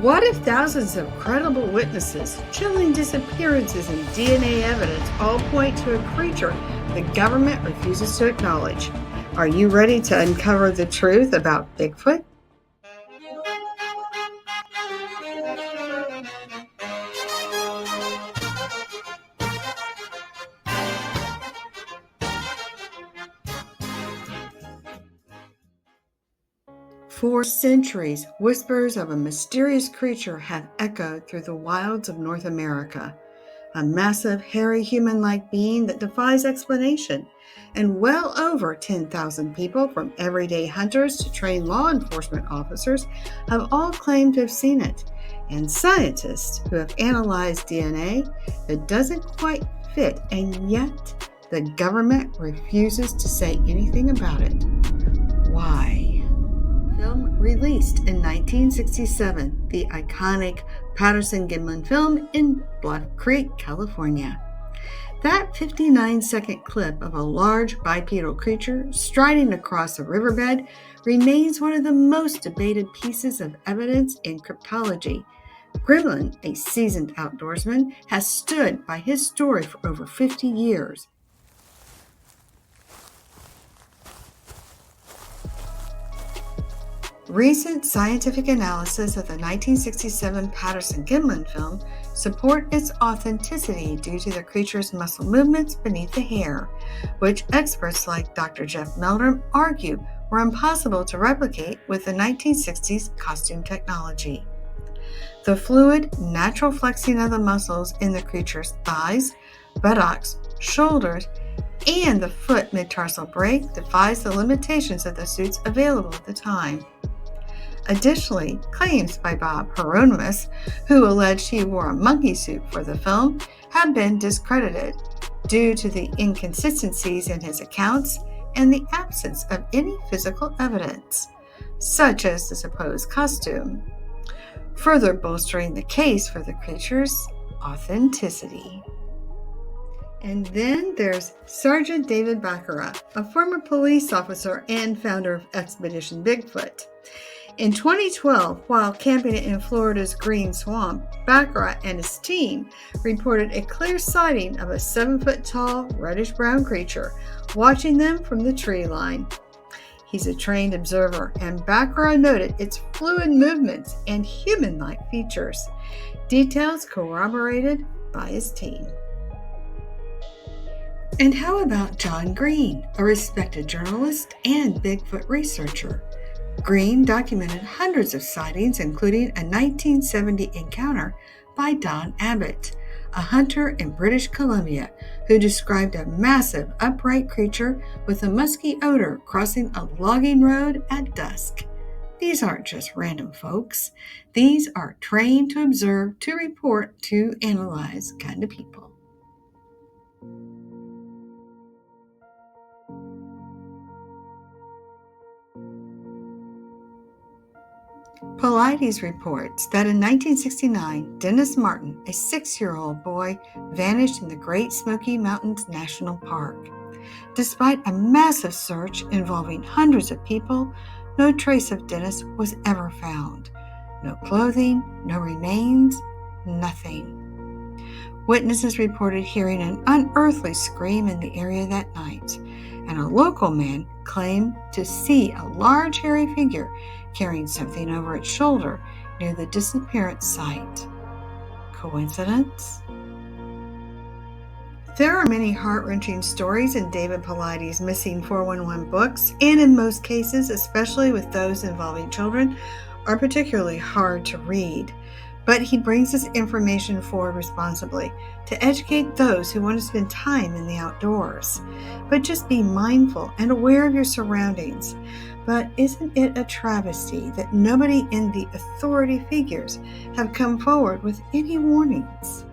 What if thousands of credible witnesses, chilling disappearances, and DNA evidence all point to a creature the government refuses to acknowledge? Are you ready to uncover the truth about Bigfoot? For centuries, whispers of a mysterious creature have echoed through the wilds of North America. A massive, hairy, human-like being that defies explanation. And well over 10,000 people, from everyday hunters to trained law enforcement officers, have all claimed to have seen it. And scientists who have analyzed DNA that doesn't quite fit, and yet the government refuses to say anything about it. Why? Film released in 1967, the iconic Patterson-Gimlin film in Bluff Creek, California. That 59-second clip of a large bipedal creature striding across a riverbed remains one of the most debated pieces of evidence in cryptology. Gimlin, a seasoned outdoorsman, has stood by his story for over 50 years. Recent scientific analysis of the 1967 Patterson-Gimlin film support its authenticity due to the creature's muscle movements beneath the hair, which experts like Dr. Jeff Meldrum argue were impossible to replicate with the 1960s costume technology. The fluid, natural flexing of the muscles in the creature's thighs, buttocks, shoulders, and the foot mid-tarsal break defies the limitations of the suits available at the time. Additionally, claims by Bob Hieronymus, who alleged he wore a monkey suit for the film, have been discredited due to the inconsistencies in his accounts and the absence of any physical evidence, such as the supposed costume, further bolstering the case for the creature's authenticity. And then there's Sergeant David Baccarat, a former police officer and founder of Expedition Bigfoot. In 2012, while camping in Florida's Green Swamp, Baccarat and his team reported a clear sighting of a 7-foot-tall, reddish-brown creature watching them from the tree line. He's a trained observer, and Baccarat noted its fluid movements and human-like features, details corroborated by his team. And how about John Green, a respected journalist and Bigfoot researcher? Green documented hundreds of sightings, including a 1970 encounter by Don Abbott, a hunter in British Columbia, who described a massive upright creature with a musky odor crossing a logging road at dusk. These aren't just random folks. These are trained to observe, to report, to analyze kind of people. Paulides reports that in 1969, Dennis Martin, a 6-year-old boy, vanished in the Great Smoky Mountains National Park. Despite a massive search involving hundreds of people, no trace of Dennis was ever found. No clothing, no remains, nothing. Witnesses reported hearing an unearthly scream in the area that night, and a local man claimed to see a large hairy figure carrying something over its shoulder near the disappearance site. Coincidence? There are many heart-wrenching stories in David Paulides' Missing 411 books, and in most cases, especially with those involving children, are particularly hard to read. But he brings this information forward responsibly to educate those who want to spend time in the outdoors. But just be mindful and aware of your surroundings. But isn't it a travesty that nobody in the authority figures have come forward with any warnings?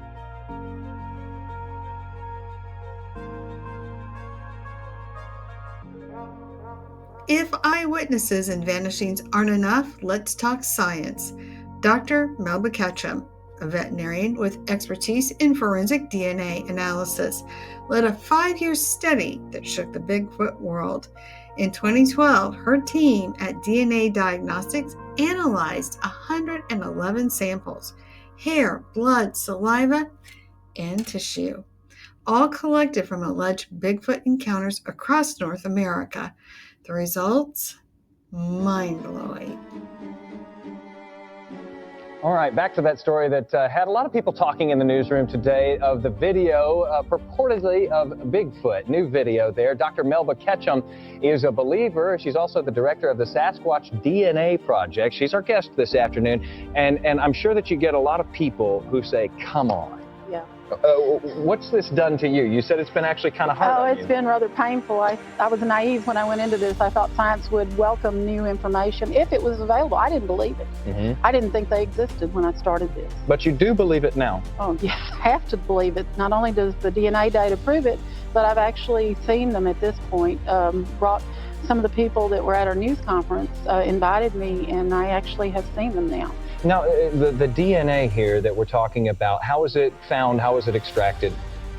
If eyewitnesses and vanishings aren't enough, let's talk science. Dr. Melba Ketchum, a veterinarian with expertise in forensic DNA analysis, led a 5-year study that shook the Bigfoot world. In 2012, her team at DNA Diagnostics analyzed 111 samples: hair, blood, saliva, and tissue, all collected from alleged Bigfoot encounters across North America. The results? Mind-blowing. All right, back to that story that had a lot of people talking in the newsroom today of the video purportedly of Bigfoot. New video there. Dr. Melba Ketchum is a believer. She's also the director of the Sasquatch DNA Project. She's our guest this afternoon, and I'm sure that you get a lot of people who say, come on. Yeah. What's this done to you? You said it's been actually kind of hard on you. Oh, it's been rather painful. I was naive when I went into this. I thought science would welcome new information if it was available. I didn't believe it. Mm-hmm. I didn't think they existed when I started this. But you do believe it now? Oh, yes, I have to believe it. Not only does the DNA data prove it, but I've actually seen them at this point. Brought some of the people that were at our news conference, invited me, and I actually have seen them now. Now, the DNA here that we're talking about, how was it found? How was it extracted?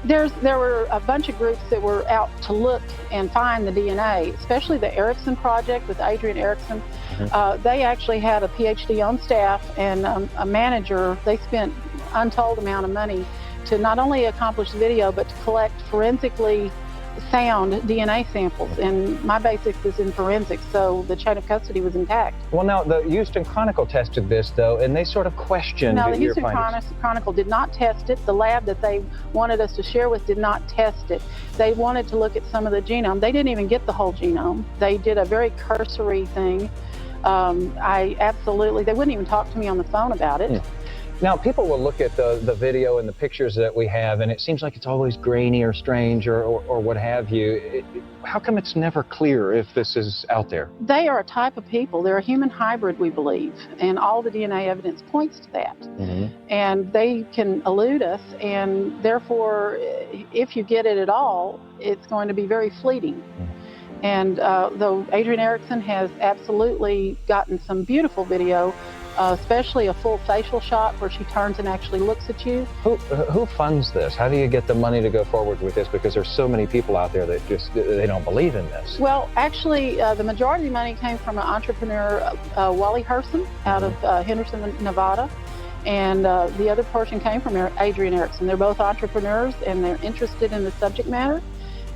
There were a bunch of groups that were out to look and find the DNA, especially the Erickson Project with Adrian Erickson. Mm-hmm. They actually had a PhD on staff and a manager. They spent untold amount of money to not only accomplish the video, but to collect forensically sound DNA samples, and my basics is in forensics, so the chain of custody was intact. Well, now the Houston Chronicle tested this though, and they sort of questioned No, the your Houston Chronicle did not test it. The lab that they wanted us to share with did not test it. They wanted to look at some of the genome. They didn't even get the whole genome. They did a very cursory thing. They wouldn't even talk to me on the phone about it. Now, people will look at the video and the pictures that we have, and it seems like it's always grainy or strange or what have you. How come it's never clear if this is out there? They are a type of people. They're a human hybrid, we believe, and all the DNA evidence points to that. Mm-hmm. And they can elude us, and therefore, if you get it at all, it's going to be very fleeting. Mm-hmm. And though Adrian Erickson has absolutely gotten some beautiful video, especially a full facial shot where she turns and actually looks at you. Who funds this? How do you get the money to go forward with this? Because there's so many people out there that they don't believe in this. Well, actually, the majority of the money came from an entrepreneur, Wally Herson, out of Henderson, Nevada. And the other portion came from Adrian Erickson. They're both entrepreneurs, and they're interested in the subject matter,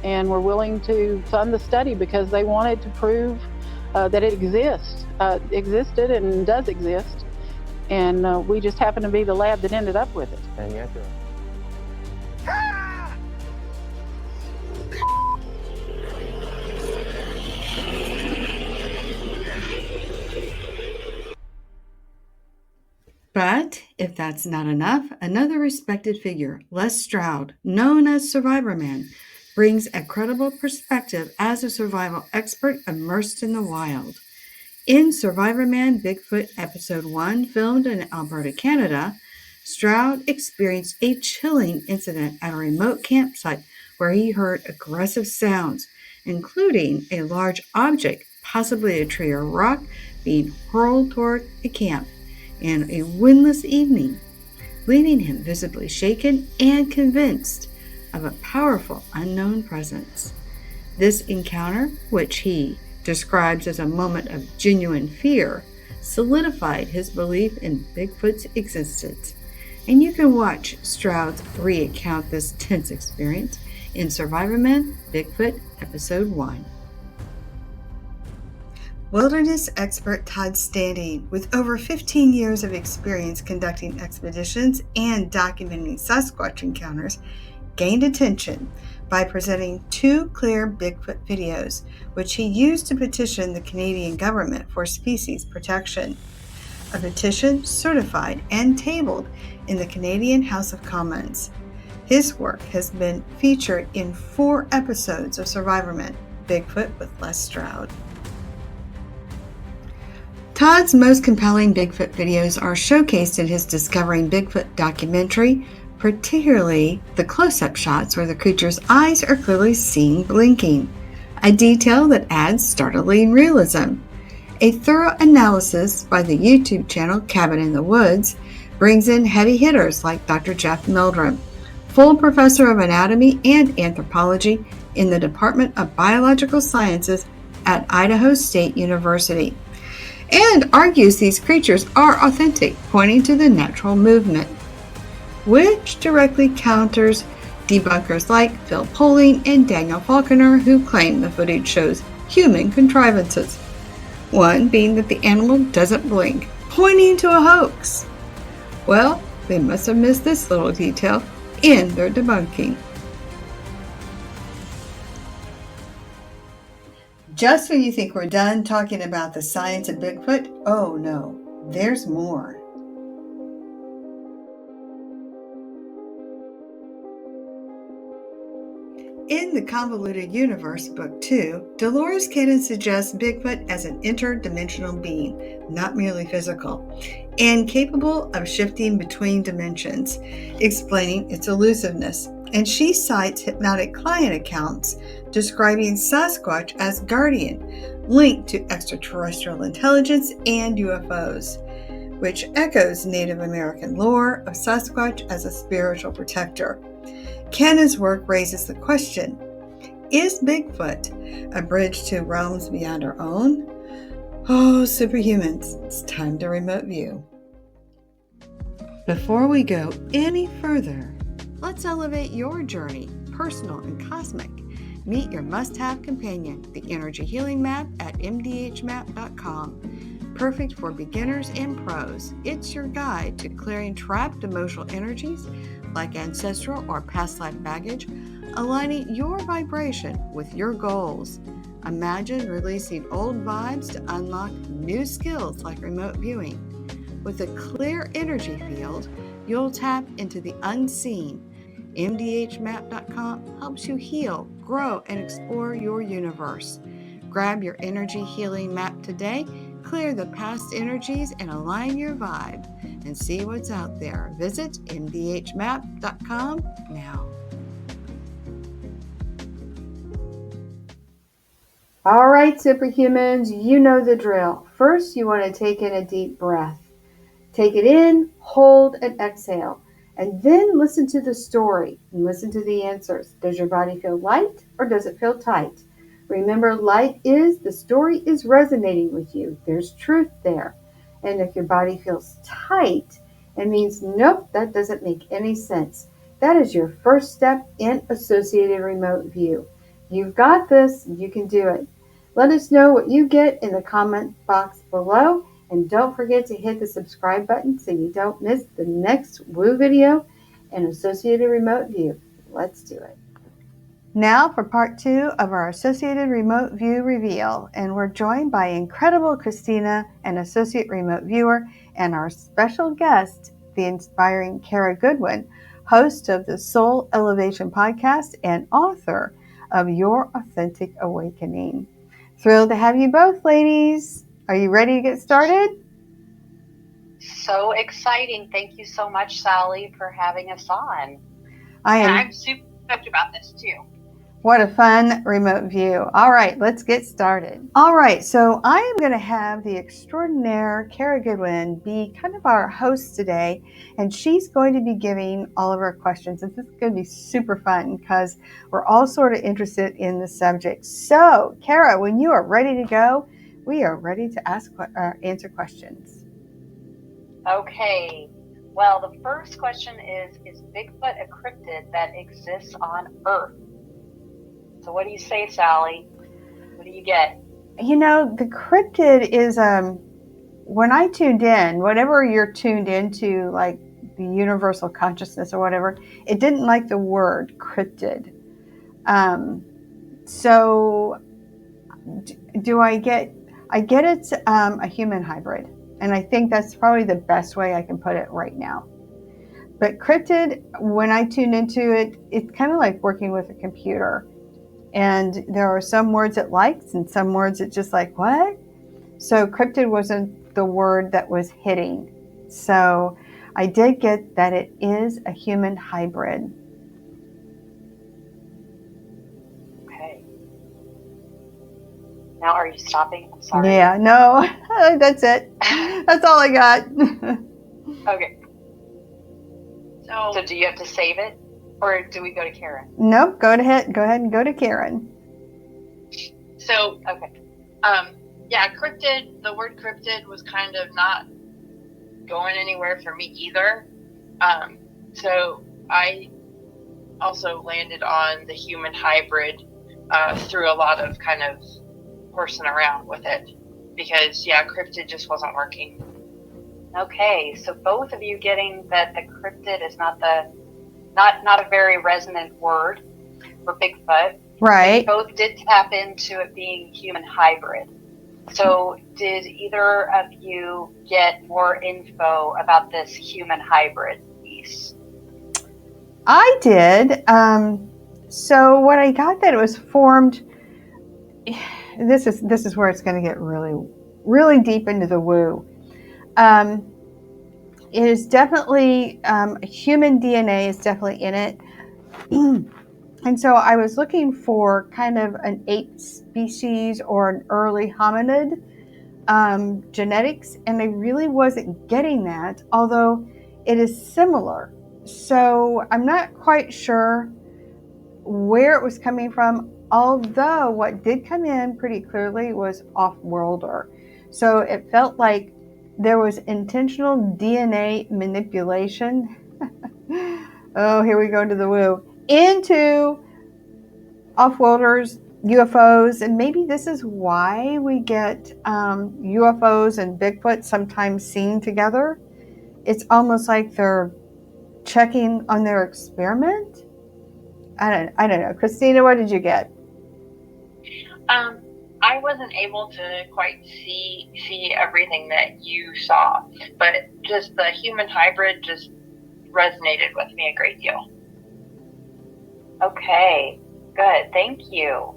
and were willing to fund the study because they wanted to prove that it existed and does exist, and we just happen to be the lab that ended up with it. And yet, But if that's not enough, another respected figure, Les Stroud, known as Survivor Man, brings a credible perspective as a survival expert immersed in the wild. In Survivor Man Bigfoot Episode 1, filmed in Alberta, Canada, Stroud experienced a chilling incident at a remote campsite where he heard aggressive sounds, including a large object, possibly a tree or rock, being hurled toward a camp in a windless evening, leaving him visibly shaken and convinced of a powerful unknown presence. This encounter, which he describes as a moment of genuine fear, solidified his belief in Bigfoot's existence. And you can watch Stroud recount this tense experience in Survivor Man Bigfoot Episode 1. Wilderness expert Todd Standing, with over 15 years of experience conducting expeditions and documenting Sasquatch encounters, gained attention by presenting 2 clear Bigfoot videos, which he used to petition the Canadian government for species protection. A petition certified and tabled in the Canadian House of Commons. His work has been featured in 4 episodes of Survivor Man Bigfoot with Les Stroud. Todd's most compelling Bigfoot videos are showcased in his Discovering Bigfoot documentary, particularly the close-up shots where the creature's eyes are clearly seen blinking, a detail that adds startling realism. A thorough analysis by the YouTube channel Cabin in the Woods brings in heavy hitters like Dr. Jeff Meldrum, full professor of anatomy and anthropology in the Department of Biological Sciences at Idaho State University. and argues these creatures are authentic, pointing to the natural movement, which directly counters debunkers like Phil Poling and Daniel Faulconer, who claim the footage shows human contrivances. One being that the animal doesn't blink, pointing to a hoax. Well, they must have missed this little detail in their debunking. Just when you think we're done talking about the science of Bigfoot, oh no, there's more. In The Convoluted Universe, Book 2, Dolores Cannon suggests Bigfoot as an interdimensional being, not merely physical, and capable of shifting between dimensions, explaining its elusiveness. And she cites hypnotic client accounts describing Sasquatch as guardian, linked to extraterrestrial intelligence and UFOs, which echoes Native American lore of Sasquatch as a spiritual protector. Cannon's work raises the question, is Bigfoot a bridge to realms beyond our own? Oh, superhumans, it's time to remote view. Before we go any further, let's elevate your journey, personal and cosmic. Meet your must-have companion, the Energy Healing Map at mdhmap.com. Perfect for beginners and pros. It's your guide to clearing trapped emotional energies like ancestral or past life baggage, aligning your vibration with your goals. Imagine releasing old vibes to unlock new skills like remote viewing. With a clear energy field, you'll tap into the unseen. mdhmap.com helps you heal, grow, and explore your universe. Grab your energy healing map today, clear the past energies, and align your vibe, and see what's out there. Visit mdhmap.com now. All right, superhumans, you know the drill. First, you want to take in a deep breath. Take it in, hold, and exhale. And then listen to the story and listen to the answers. Does your body feel light or does it feel tight? Remember, light is the story is resonating with you. There's truth there. And if your body feels tight, it means, nope, that doesn't make any sense. That is your first step in associated remote view. You've got this. You can do it. Let us know what you get in the comment box below. And don't forget to hit the subscribe button so you don't miss the next woo video in associated remote view. Let's do it. Now for part 2 of our associated remote view reveal, and we're joined by incredible Christina, an associate remote viewer, and our special guest, the inspiring Kara Goodwin, host of the Soul Elevation podcast and author of Your Authentic Awakening. Thrilled to have you both, ladies. Are you ready to get started? So exciting. Thank you so much, Sally, for having us on. I'm super stoked about this too. What a fun remote view. All right, let's get started. All right, so I am going to have the extraordinaire Kara Goodwin be kind of our host today, and she's going to be giving all of our questions. And this is going to be super fun because we're all sort of interested in the subject. So, Kara, when you are ready to go, we are ready to answer questions. Okay. Well, the first question is Bigfoot a cryptid that exists on Earth? So what do you say, Sally? What do you get? You know, the cryptid is, when I tuned in, whatever you're tuned into, like the universal consciousness or whatever, it didn't like the word cryptid. So do I get it's a human hybrid. And I think that's probably the best way I can put it right now. But cryptid, when I tuned into it, it's kind of like working with a computer. And there are some words it likes and some words it just like, what? So cryptid wasn't the word that was hitting. So I did get that it is a human hybrid. Okay. Now, are you stopping? I'm sorry. Yeah, no, that's it. That's all I got. Okay. So do you have to save it? Or do we go to Karen? Nope, go ahead and go to Karen. So, okay. Yeah, cryptid, the word cryptid was kind of not going anywhere for me either. So I also landed on the human hybrid through a lot of kind of horsing around with it, because cryptid just wasn't working. Okay, so both of you getting that the cryptid is not a very resonant word for Bigfoot. Right. But you both did tap into it being human hybrid. So did either of you get more info about this human hybrid piece? I did. So what I got, that it was formed. This is where it's going to get really, really deep into the woo. It is definitely human DNA is definitely in it. And so I was looking for kind of an ape species or an early hominid genetics, and I really wasn't getting that, although it is similar. So I'm not quite sure where it was coming from, although what did come in pretty clearly was off-worlder. So it felt like there was intentional DNA manipulation. Oh, here we go into the woo. Into off-worlders, UFOs, and maybe this is why we get UFOs and Bigfoot sometimes seen together. It's almost like they're checking on their experiment. I don't know. Christina, what did you get? I wasn't able to quite see everything that you saw, but just the human hybrid just resonated with me a great deal. Okay, good. Thank you.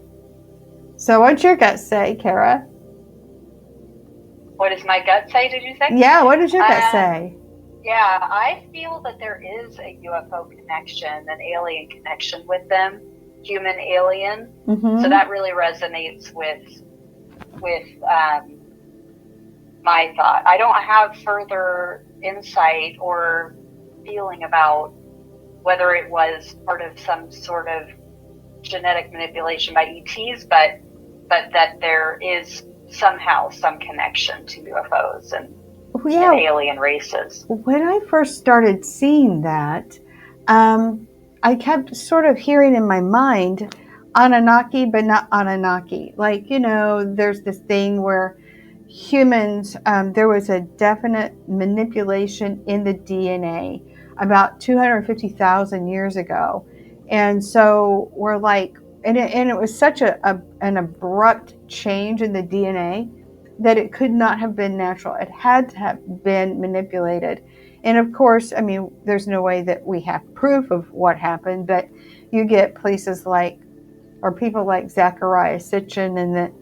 So what's your gut say, Kara? What does my gut say, did you say? Yeah, what does your gut say? Yeah, I feel that there is a UFO connection, an alien connection with them, human alien. Mm-hmm. So that really resonates with my thought. I don't have further insight or feeling about whether it was part of some sort of genetic manipulation by ETs, but that there is somehow some connection to UFOs and alien races. When I first started seeing that, I kept sort of hearing in my mind Anunnaki, but not Anunnaki. Like, there's this thing where humans, there was a definite manipulation in the DNA about 250,000 years ago. And so we're like, and it was such an abrupt change in the DNA that it could not have been natural. It had to have been manipulated. And of course, I mean, there's no way that we have proof of what happened, but you get places like, or people like Zecharia Sitchin and the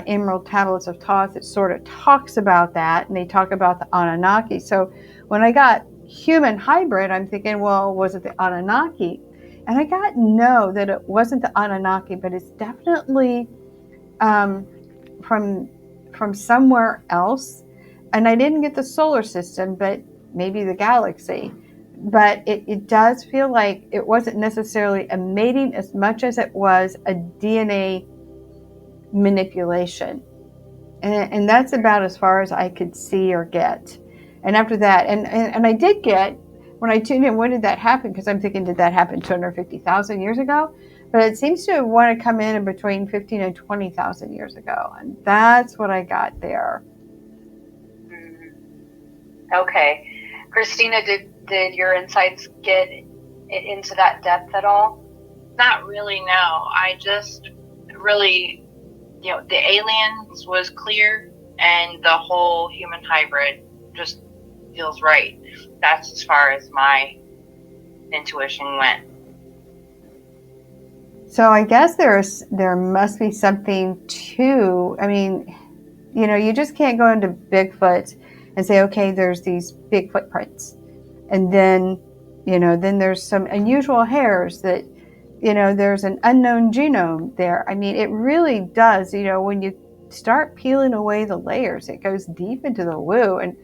Emerald Tablets of Thoth that sort of talks about that, and they talk about the Anunnaki. So when I got human hybrid, I'm thinking, well, was it the Anunnaki? And I got no, that it wasn't the Anunnaki, but it's definitely from somewhere else. And I didn't get the solar system, but maybe the galaxy. But it does feel like it wasn't necessarily a mating as much as it was a DNA manipulation. And that's about as far as I could see or get. And after that, and I did get, when I tuned in, when did that happen? Because I'm thinking, did that happen 250,000 years ago? But it seems to want to come in between 15 and 20,000 years ago. And that's what I got there. Okay. Christina, did your insights get into that depth at all? Not really, no. I just really, the aliens was clear, and the whole human hybrid just feels right. That's as far as my intuition went. So I guess there must be something to, I mean, you just can't go into Bigfoot and say, okay, there's these big footprints. And then, then there's some unusual hairs that, there's an unknown genome there. I mean, it really does, when you start peeling away the layers, it goes deep into the woo. And,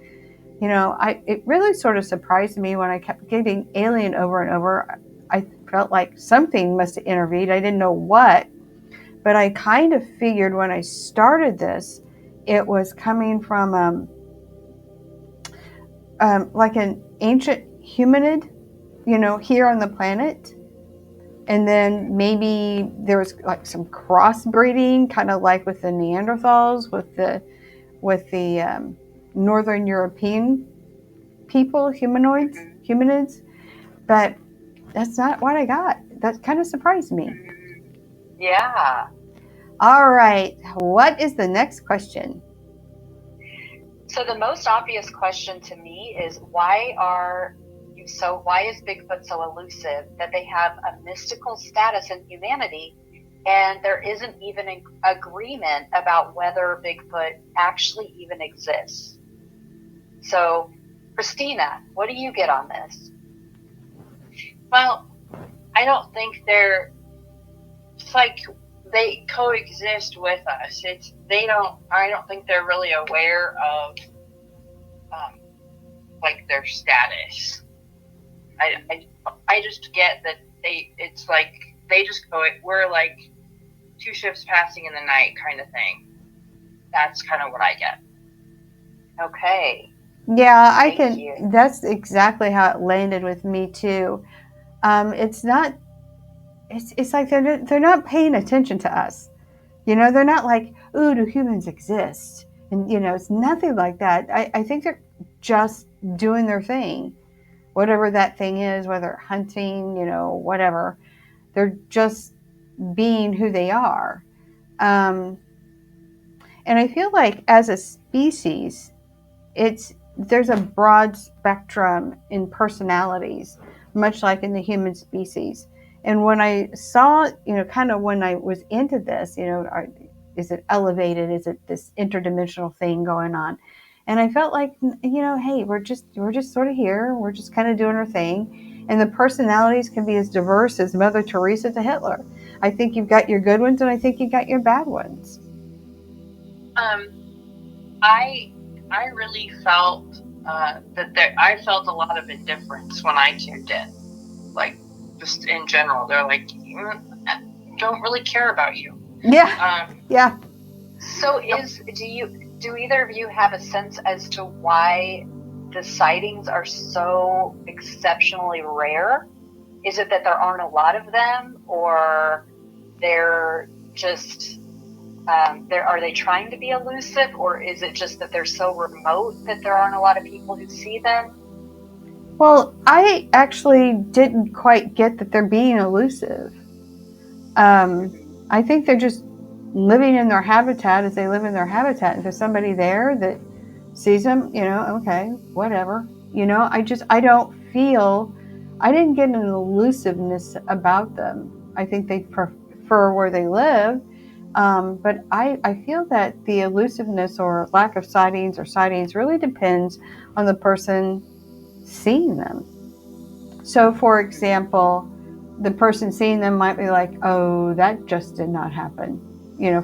it really sort of surprised me when I kept getting alien over and over. I felt like something must have intervened. I didn't know what, but I kind of figured when I started this, it was coming from like an ancient hominid, here on the planet. And then maybe there was like some crossbreeding, kind of like with the Neanderthals, with the Northern European people, humanids. But that's not what I got. That kind of surprised me. Yeah. All right. What is the next question? So the most obvious question to me is why is Bigfoot so elusive that they have a mystical status in humanity, and there isn't even an agreement about whether Bigfoot actually even exists? So, Christina, what do you get on this? Well, I don't think it's like they coexist with us. I don't think they're really aware of like their status. I just get that it's like they just we're like two ships passing in the night kind of thing. That's kind of what I get. Okay. Yeah, Thank you. That's exactly how it landed with me too. It's like they're not paying attention to us. They're not like, ooh, do humans exist? And, it's nothing like that. I think they're just doing their thing, whatever that thing is, whether hunting, whatever. They're just being who they are. And I feel like as a species, there's a broad spectrum in personalities, much like in the human species. And when I saw, kind of when I was into this, is it elevated? Is it this interdimensional thing going on? And I felt like, hey, we're just sort of here. We're just kind of doing our thing. And the personalities can be as diverse as Mother Teresa to Hitler. I think you've got your good ones, and I think you've got your bad ones. I really felt I felt a lot of indifference when I tuned in. Like, just in general, they're like, don't really care about you. Yeah. Yeah. So do either of you have a sense as to why the sightings are so exceptionally rare? Is it that there aren't a lot of them, or they're just are they trying to be elusive, or is it just that they're so remote that there aren't a lot of people who see them? Well, I actually didn't quite get that they're being elusive. I think they're just living in their habitat as they live in their habitat. And if there's somebody there that sees them, okay, whatever. I didn't get an elusiveness about them. I think they prefer where they live. But I feel that the elusiveness or lack of sightings or sightings really depends on the person seeing them. So, for example, the person seeing them might be like, oh, that just did not happen.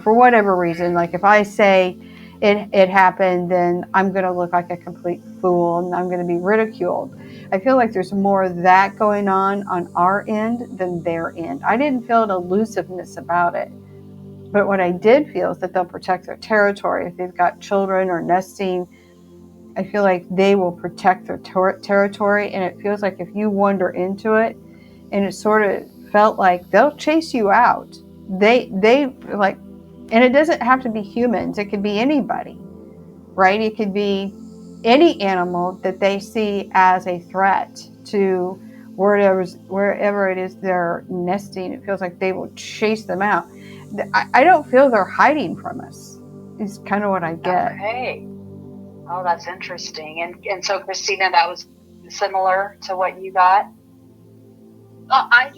For whatever reason. Like if I say it happened, then I'm going to look like a complete fool and I'm going to be ridiculed. I feel like there's more of that going on our end than their end. I didn't feel an elusiveness about it. But what I did feel is that they'll protect their territory. If they've got children or nesting, I feel like they will protect their territory. And it feels like if you wander into it, and it sort of felt like they'll chase you out. They like, and it doesn't have to be humans. It could be anybody, right? It could be any animal that they see as a threat to wherever it is they're nesting. It feels like they will chase them out. I don't feel they're hiding from us. Is kind of what I get. Okay. Oh, that's interesting. And so, Christina, that was similar to what you got? I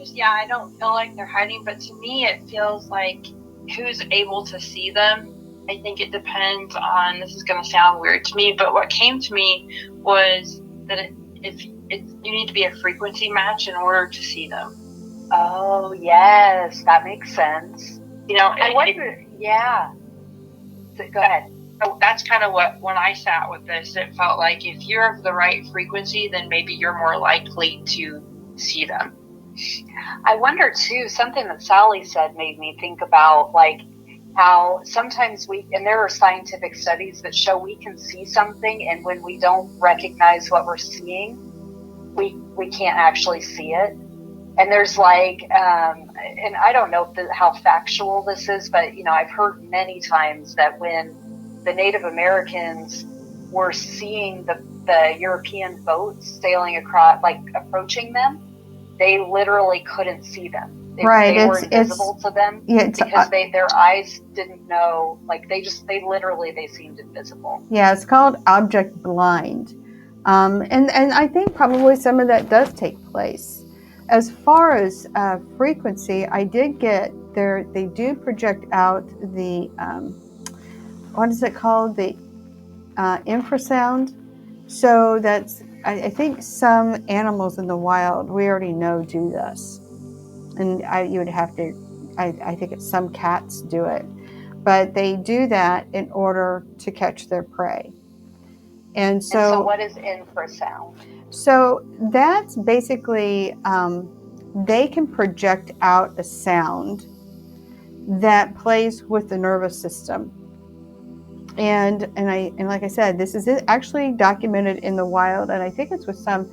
don't feel like they're hiding, but to me it feels like who's able to see them. I think it depends on, this is going to sound weird to me, but what came to me was that you need to be a frequency match in order to see them. Oh, yes, that makes sense. I wonder, yeah. Go ahead. That's kind of what, when I sat with this, it felt like if you're of the right frequency, then maybe you're more likely to see them. I wonder too, something that Sally said made me think about, like, how sometimes and there are scientific studies that show we can see something, and when we don't recognize what we're seeing, we can't actually see it. And there's and I don't know how factual this is, but I've heard many times that when the Native Americans were seeing the European boats sailing across, approaching them, they literally couldn't see them. They were invisible to them because their eyes didn't know, they seemed invisible. Yeah, it's called object blind. And I think probably some of that does take place. As far as frequency, I did get there, they do project out the, what is it called? The infrasound. So that's, I think some animals in the wild, we already know, do this. And you would have to, I think some cats do it. But they do that in order to catch their prey. And so what is infrasound? So that's basically, they can project out a sound that plays with the nervous system. And like I said, this is actually documented in the wild, and I think it's with some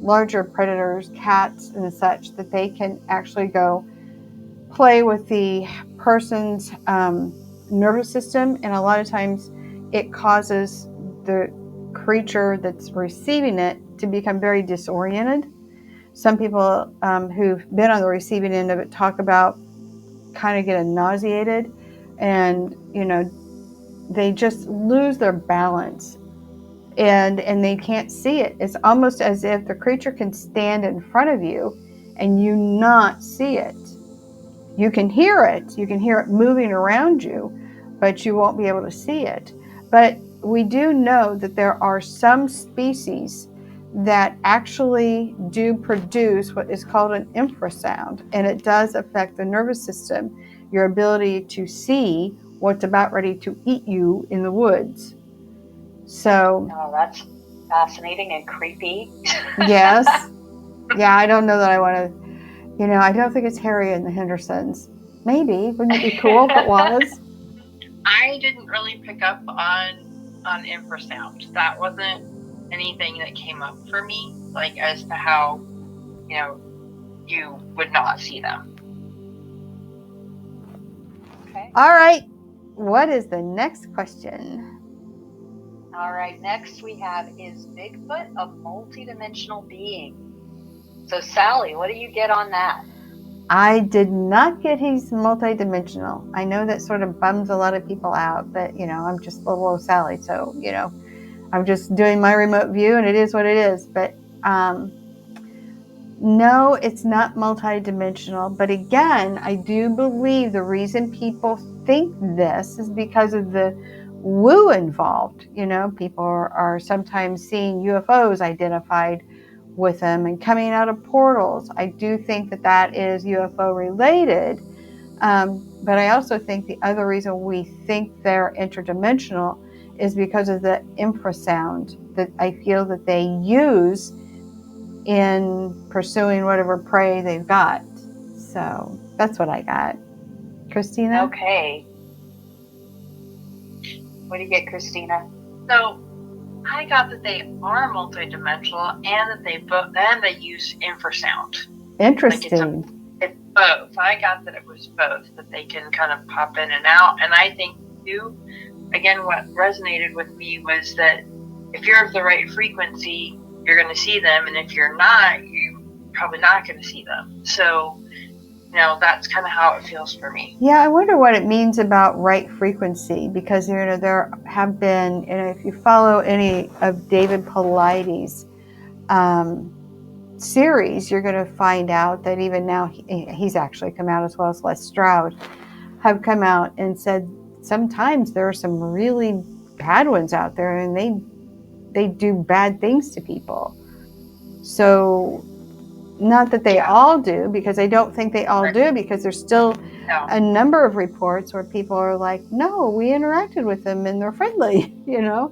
larger predators, cats and such, that they can actually go play with the person's nervous system, and a lot of times it causes the creature that's receiving it to become very disoriented. Some people who've been on the receiving end of it talk about kind of getting nauseated, and they just lose their balance, and they can't see it. It's almost as if the creature can stand in front of you and you not see it. You can hear it moving around you, but you won't be able to see it. But we do know that there are some species that actually do produce what is called an infrasound, and it does affect the nervous system, your ability to see what's about ready to eat you in the woods. So, that's fascinating and creepy. Yes. Yeah, I don't know that I want to, I don't think it's Harry and the Hendersons. Maybe, wouldn't it be cool if it was? I didn't really pick up on infrasound. That wasn't anything that came up for me, as to how, you would not see them. Okay. All right. What is the next question? All right. Next we have, is Bigfoot a multidimensional being? So Sally, what do you get on that? I did not get he's multidimensional. I know that sort of bums a lot of people out, but I'm just little old Sally, so I'm just doing my remote view, and it is what it is. But no, it's not multidimensional. But again, I do believe the reason people think this is because of the woo involved. People are sometimes seeing UFOs identified with them and coming out of portals. I do think that is UFO related. But I also think the other reason we think they're interdimensional is because of the infrasound that I feel that they use in pursuing whatever prey they've got. So that's what I got. Christina? Okay. What do you get, Christina? So I got that they are multidimensional, and that they use infrasound. Interesting. It's both. I got that it was both, that they can kind of pop in and out. And I think too, again, what resonated with me was that if you're of the right frequency, you're going to see them, and if you're not, you're probably not going to see them. So, that's kind of how it feels for me. Yeah, I wonder what it means about right frequency, because there have been, if you follow any of David Paulides' series, you're going to find out that even now he's actually come out, as well as Les Stroud have come out and said sometimes there are some really bad ones out there, and they do bad things to people. So not that they all do, because I don't think they all do, because there's still a number of reports where people are like, no, we interacted with them and they're friendly, So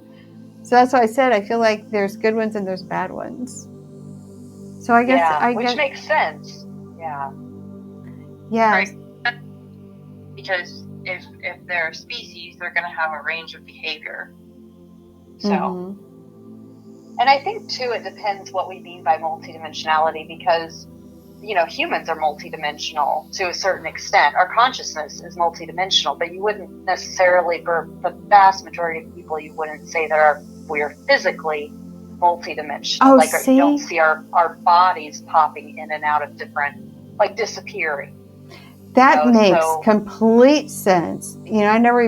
that's why I said I feel like there's good ones and there's bad ones. So I guess which makes sense. Yeah. Yeah. Right. Because if they're a species, they're going to have a range of behavior. So. Mm-hmm. And I think, too, it depends what we mean by multidimensionality, because, you know, humans are multidimensional to a certain extent. Our consciousness is multidimensional, but you wouldn't necessarily, for the vast majority of people, you wouldn't say that we're physically multidimensional. Oh, like, see? you don't see our bodies popping in and out of different, like, disappearing. That makes complete sense. You know, I never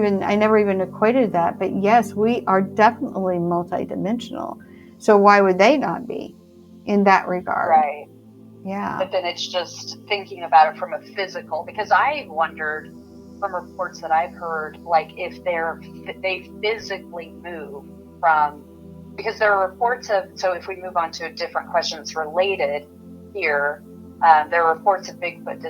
even equated that, but yes, we are definitely multidimensional. So why would they not be in that regard? Right. Yeah. But then it's just thinking about it from a physical, because I wondered from reports that I've heard, like if they physically move from, because there are reports of, so if we move on to a different question that's related here, there are reports of Bigfoot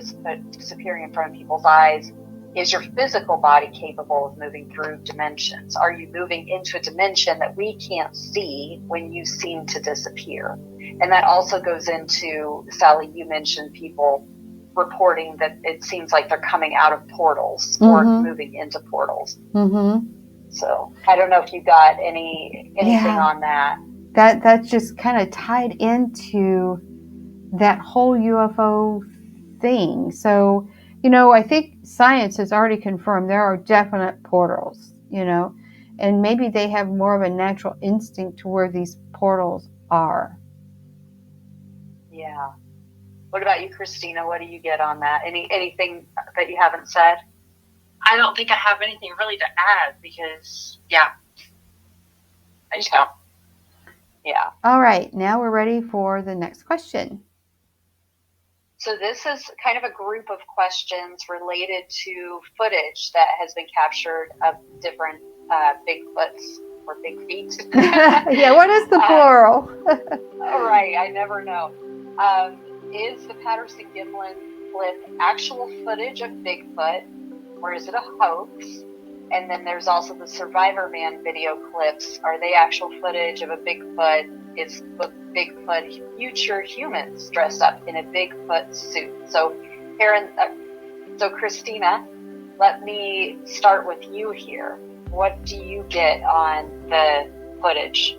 disappearing in front of people's eyes. Is your physical body capable of moving through dimensions? Are you moving into a dimension that we can't see when you seem to disappear? And that also goes into, Sally, you mentioned people reporting that it seems like they're coming out of portals or moving into portals. Mm-hmm. So I don't know if you got anything on that. That's just kind of tied into that whole UFO thing. So, you know, I think science has already confirmed there are definite portals, you know, and maybe they have more of a natural instinct to where these portals are. Yeah. What about you, Christina? What do you get on that? Anything that you haven't said? I don't think I have anything really to add because, I just don't. Yeah. All right. Now we're ready for the next question. So this is kind of a group of questions related to footage that has been captured of different Bigfoots or big feet. Yeah, what is the plural? Right, I never know. Is the Patterson-Gimlin clip actual footage of Bigfoot, or is it a hoax? And then there's also the Survivor Man video clips. Are they actual footage of a Bigfoot? Is Bigfoot future humans dressed up in a Bigfoot suit? So, Christina, let me start with you here. What do you get on the footage?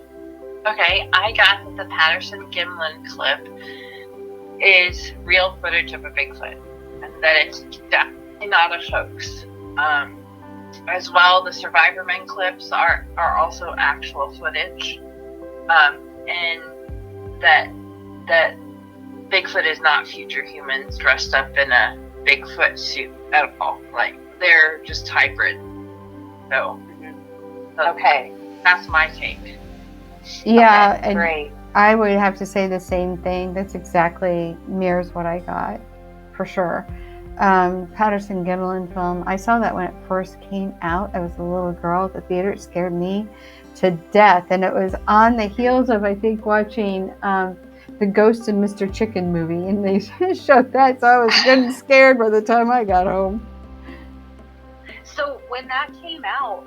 Okay, I got that the Patterson-Gimlin clip is real footage of a Bigfoot, and that it's definitely not a hoax. As well, the Survivor Men clips are also actual footage, and that Bigfoot is not future humans dressed up in a Bigfoot suit at all. Like, they're just hybrid. So, okay, that's my take. Yeah, okay, great. I would have to say the same thing. That's exactly mirrors what I got, for sure. Patterson-Gimlin film, I saw that when it first came out. I was a little girl at the theater. It scared me to death, and it was on the heels of, I think, watching the Ghost and Mr. Chicken movie, and they showed that, so I was getting scared by the time I got home. So when that came out,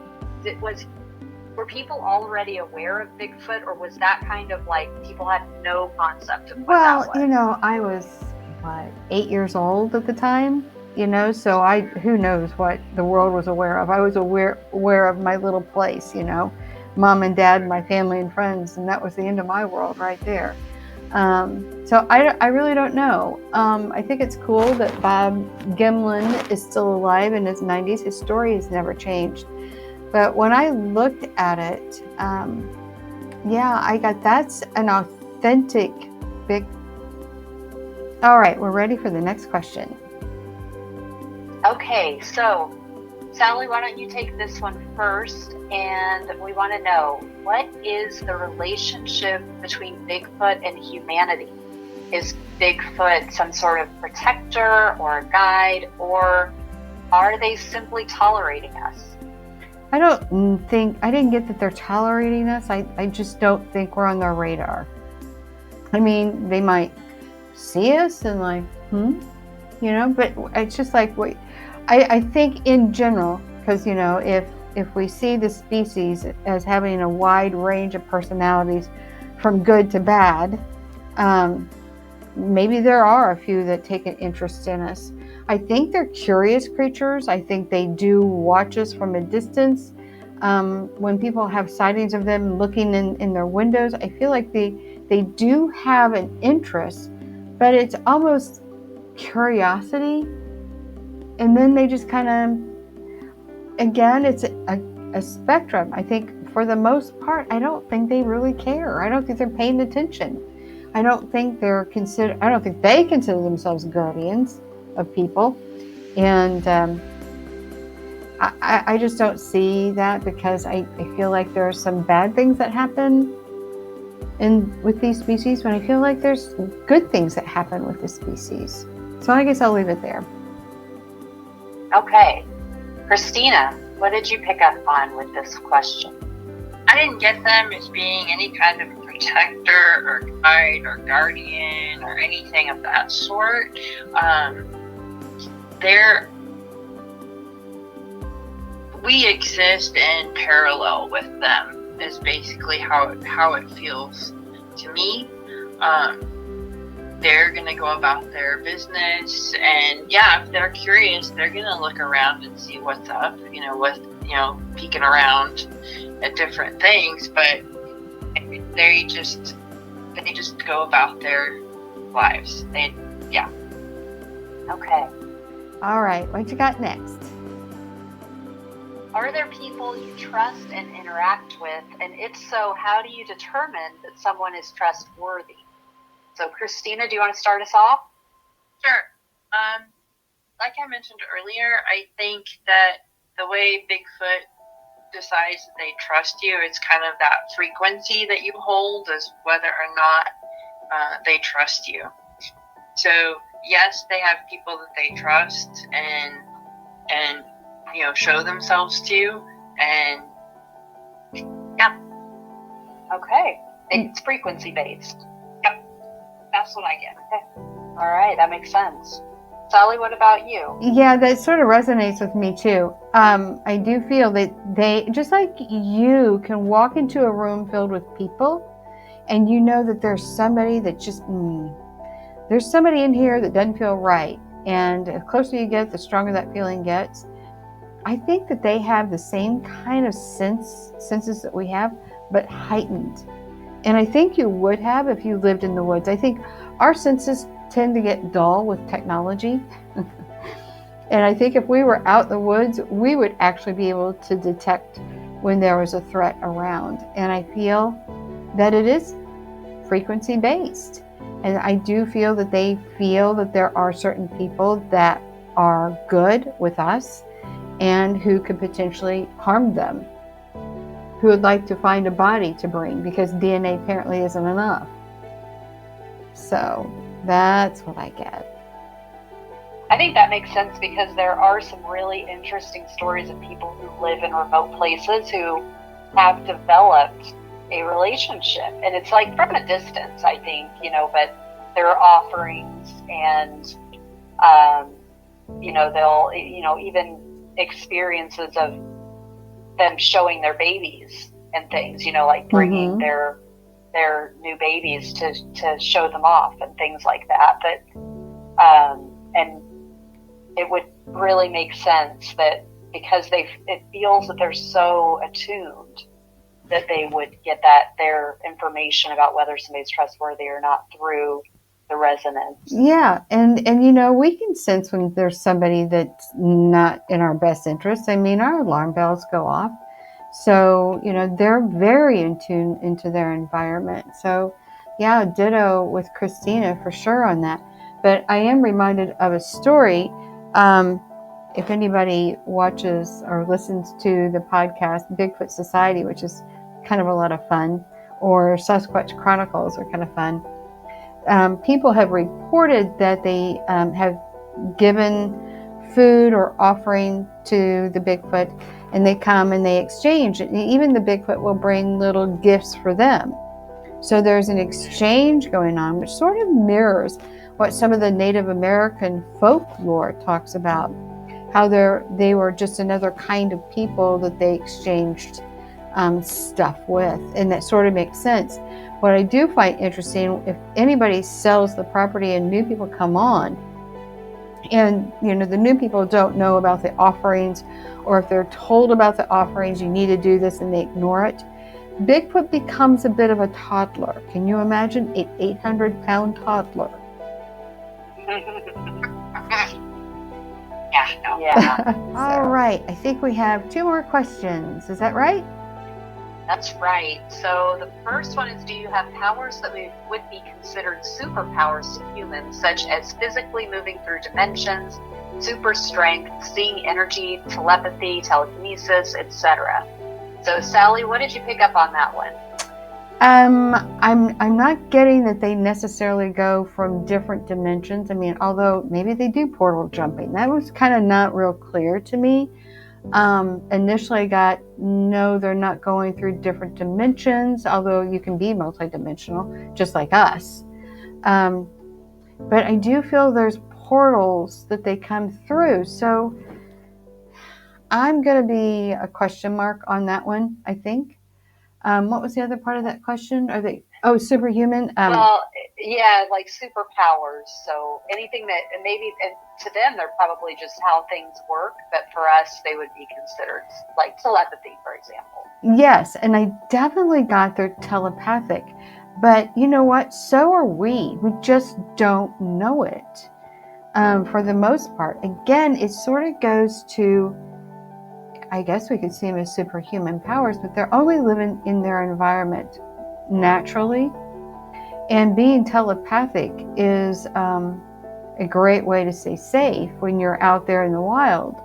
were people already aware of Bigfoot, or was that kind of like people had no concept of what that was? Well, you know, I was 8 years old at the time, you know, so who knows what the world was aware of. I was aware of my little place, you know, mom and dad, my family and friends, and that was the end of my world right there. So I really don't know. I think it's cool that Bob Gimlin is still alive in his 90s. His story has never changed. But when I looked at it, I got that's an authentic big. All right, we're ready for the next question. Okay, so Sally, why don't you take this one first? And we want to know, what is the relationship between Bigfoot and humanity? Is Bigfoot some sort of protector or a guide, or are they simply tolerating us? I didn't get that they're tolerating us. I just don't think we're on their radar. I mean, they might see us and like, you know, but it's just like, wait, I think in general, because, you know, if we see the species as having a wide range of personalities from good to bad, maybe there are a few that take an interest in us. I think they're curious creatures. I think they do watch us from a distance. When people have sightings of them looking in their windows, I feel like they do have an interest, but it's almost curiosity. And then they just kind of, again, it's a spectrum. I think for the most part, I don't think they really care. I don't think they're paying attention. I don't think they consider themselves guardians of people. And I just don't see that, because I feel like there are some bad things that happen with these species, but I feel like there's good things that happen with this species. So I guess I'll leave it there. Okay. Christina, what did you pick up on with this question? I didn't get them as being any kind of protector or guide or guardian or anything of that sort. We exist in parallel with them is basically how it feels to me. They're going to go about their business, and yeah, if they're curious, they're going to look around and see what's up, peeking around at different things, but they just go about their lives. Okay. All right, what you got next? Are there people you trust and interact with? And if so, how do you determine that someone is trustworthy? So, Christina, do you want to start us off? Sure. Like I mentioned earlier, I think that the way Bigfoot decides that they trust you, it's kind of that frequency that you hold as whether or not they trust you. So, yes, they have people that they trust and show themselves to, and yeah. Okay. It's frequency based. Yep. That's what I get. Okay. All right, that makes sense. Sally, what about you? Yeah, that sort of resonates with me too. I do feel that they, just like you can walk into a room filled with people and you know that there's somebody that just, there's somebody in here that doesn't feel right. And the closer you get, the stronger that feeling gets. I think that they have the same kind of senses that we have, but heightened. And I think you would have if you lived in the woods. I think our senses tend to get dull with technology. And I think if we were out in the woods, we would actually be able to detect when there was a threat around. And I feel that it is frequency based. And I do feel that they feel that there are certain people that are good with us and who could potentially harm them, who would like to find a body to bring because DNA apparently isn't enough. So that's what I get. I think that makes sense because there are some really interesting stories of people who live in remote places who have developed a relationship. And it's like from a distance, I think, but there are offerings and, they'll, even experiences of them showing their babies and things, like bringing their new babies to show them off and things like that. But, and it would really make sense that because it feels that they're so attuned that they would get their information about whether somebody's trustworthy or not through the resonance. Yeah, and we can sense when there's somebody that's not in our best interest. I mean, our alarm bells go off. So, they're very in tune into their environment. So, yeah, ditto with Christina for sure on that. But I am reminded of a story. If anybody watches or listens to the podcast Bigfoot Society, which is kind of a lot of fun, or Sasquatch Chronicles are kind of fun, people have reported that they have given food or offering to the Bigfoot, and they come and they exchange it. And even the Bigfoot will bring little gifts for them. So there's an exchange going on, which sort of mirrors what some of the Native American folklore talks about, how they were just another kind of people that they exchanged stuff with. And that sort of makes sense. What I do find interesting, if anybody sells the property and new people come on, And, the new people don't know about the offerings, or if they're told about the offerings, you need to do this, and they ignore it. Bigfoot becomes a bit of a toddler. Can you imagine an 800-pound toddler? Yeah. All right. I think we have 2 more questions. Is that right? That's right. So the first one is, do you have powers that would be considered superpowers to humans, such as physically moving through dimensions, super strength, seeing energy, telepathy, telekinesis, etc.? So Sally, what did you pick up on that one? I'm not getting that they necessarily go from different dimensions. I mean, although maybe they do portal jumping. That was kind of not real clear to me. Initially I got, no, they're not going through different dimensions, although you can be multidimensional, just like us. But I do feel there's portals that they come through. So I'm going to be a question mark on that one, I think. What was the other part of that question? Are they, superhuman? Well, yeah, like superpowers. So anything that, and maybe, and to them, they're probably just how things work, but for us, they would be considered like telepathy, for example. Yes, and I definitely got their telepathic. But you know what? So are we. We just don't know it for the most part. Again, it sort of goes to, I guess we could see them as superhuman powers, but they're only living in their environment naturally. And being telepathic is a great way to stay safe when you're out there in the wild.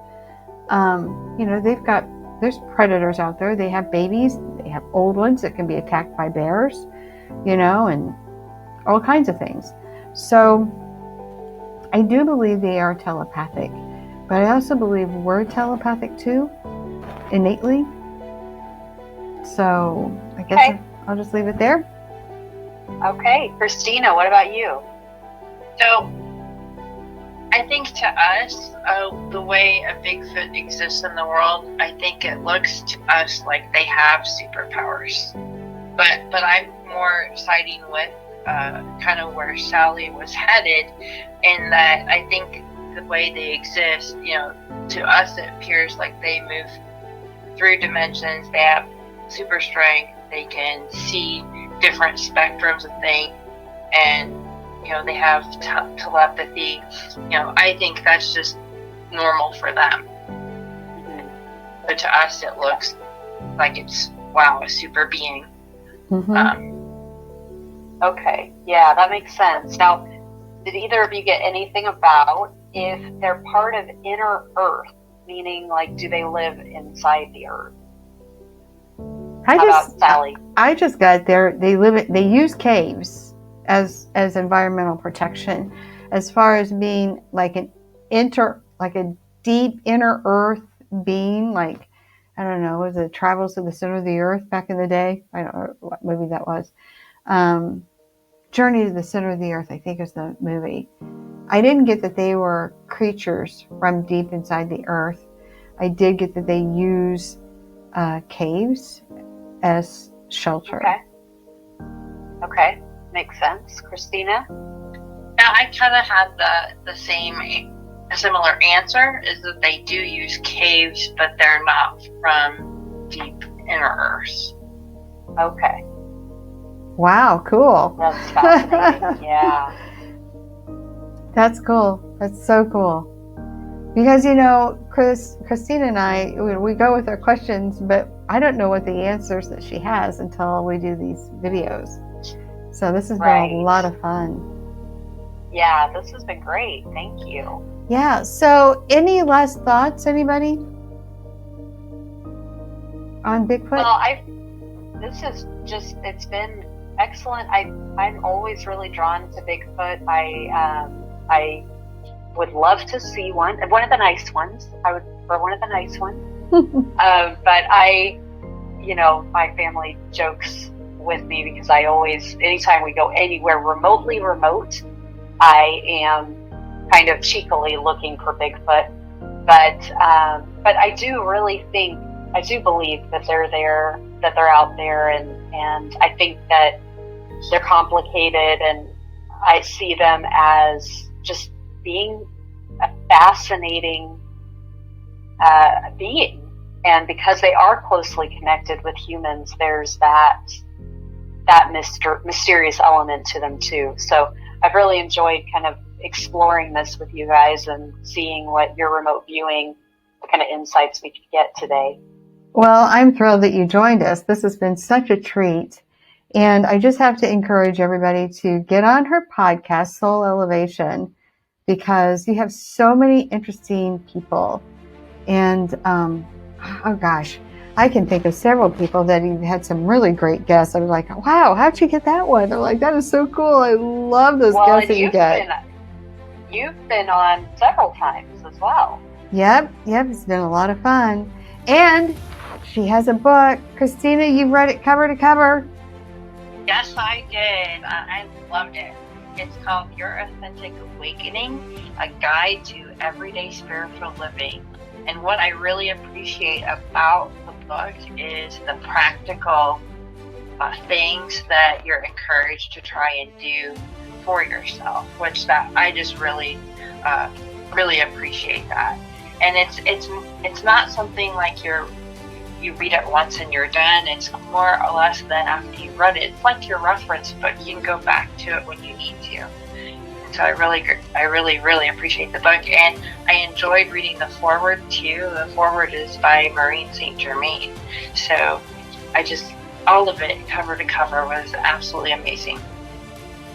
There's predators out there. They have babies, they have old ones that can be attacked by bears, and all kinds of things. So I do believe they are telepathic, but I also believe we're telepathic too, innately. So I guess I'll just leave it there. Okay, Christina, what about you? So I think to us, the way a Bigfoot exists in the world, I think it looks to us like they have superpowers. But I'm more siding with kind of where Sally was headed, in that I think the way they exist, to us it appears like they move through dimensions. They have super strength. They can see different spectrums of things, and they have telepathy. I think that's just normal for them. Mm-hmm. But to us, it looks like it's, wow, a super being. Mm-hmm. Okay, yeah, that makes sense. Now, did either of you get anything about if they're part of inner Earth, meaning like, do they live inside the Earth? How about Sally? I just got there. They use caves as environmental protection. As far as being like a deep inner Earth being, like, I don't know, was it Travels to the Center of the Earth back in the day? I don't know what movie that was. Journey to the Center of the Earth, I think, is the movie. I didn't get that they were creatures from deep inside the Earth. I did get that they use caves as shelter. Okay, makes sense. Christina? Now, I kind of had the similar answer, is that they do use caves, but they're not from deep inner Earth. Okay. Wow, cool. That's fascinating. Yeah. That's cool. That's so cool. Because, Christina and I, we go with our questions, but I don't know what the answers that she has until we do these videos. So this has been a lot of fun. Yeah, this has been great. Thank you. Yeah. So any last thoughts, anybody? On Bigfoot? Well, it's been excellent. I'm always really drawn to Bigfoot. I would love to see one of the nice ones. I would prefer one of the nice ones. But my family jokes with me because I always, anytime we go anywhere remotely remote, I am kind of cheekily looking for Bigfoot. But I do believe that they're there, that they're out there, and I think that they're complicated, and I see them as just being a fascinating being. And because they are closely connected with humans, there's that mysterious element to them too. So I've really enjoyed kind of exploring this with you guys and seeing what your remote viewing, what kind of insights we could get today. Well, I'm thrilled that you joined us. This has been such a treat. And I just have to encourage everybody to get on her podcast, Soul Elevation, because you have so many interesting people. And, oh gosh, I can think of several people that you've had some really great guests. I was like, wow, how'd you get that one? They're like, that is so cool. I love those guests that you get. You've been on several times as well. Yep, it's been a lot of fun. And she has a book. Christina, you've read it cover to cover. Yes, I did. I loved it. It's called Your Authentic Awakening, a guide to everyday spiritual living. And what I really appreciate about the book is the practical things that you're encouraged to try and do for yourself, which that I just really appreciate that. And it's not something like you read it once and you're done. It's more or less that after you read it, it's like your reference book. You can go back to it when you need to. And so I really appreciate the book, and I enjoyed reading the foreword too. The foreword is by Maureen St. Germain. So all of it, cover to cover, was absolutely amazing.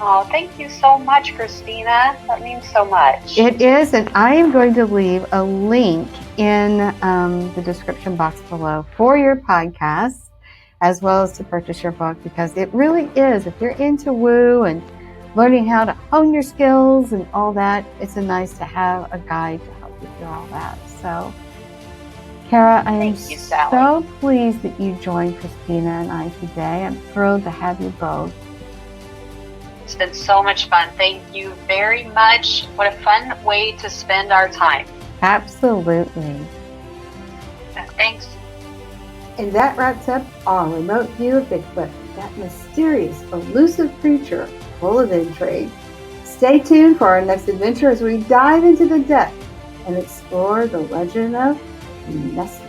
Oh, thank you so much, Christina. That means so much. It is, and I am going to leave a link in the description box below for your podcast, as well as to purchase your book, because it really is, if you're into woo and learning how to hone your skills and all that, it's nice to have a guide to help you through all that. So, Kara, I am so pleased that you joined Christina and I today. I'm thrilled to have you both. It's been so much fun. Thank you very much. What a fun way to spend our time. Absolutely. Thanks. And that wraps up our remote view of Bigfoot, that mysterious, elusive creature full of intrigue. Stay tuned for our next adventure as we dive into the depths and explore the legend of Nessie.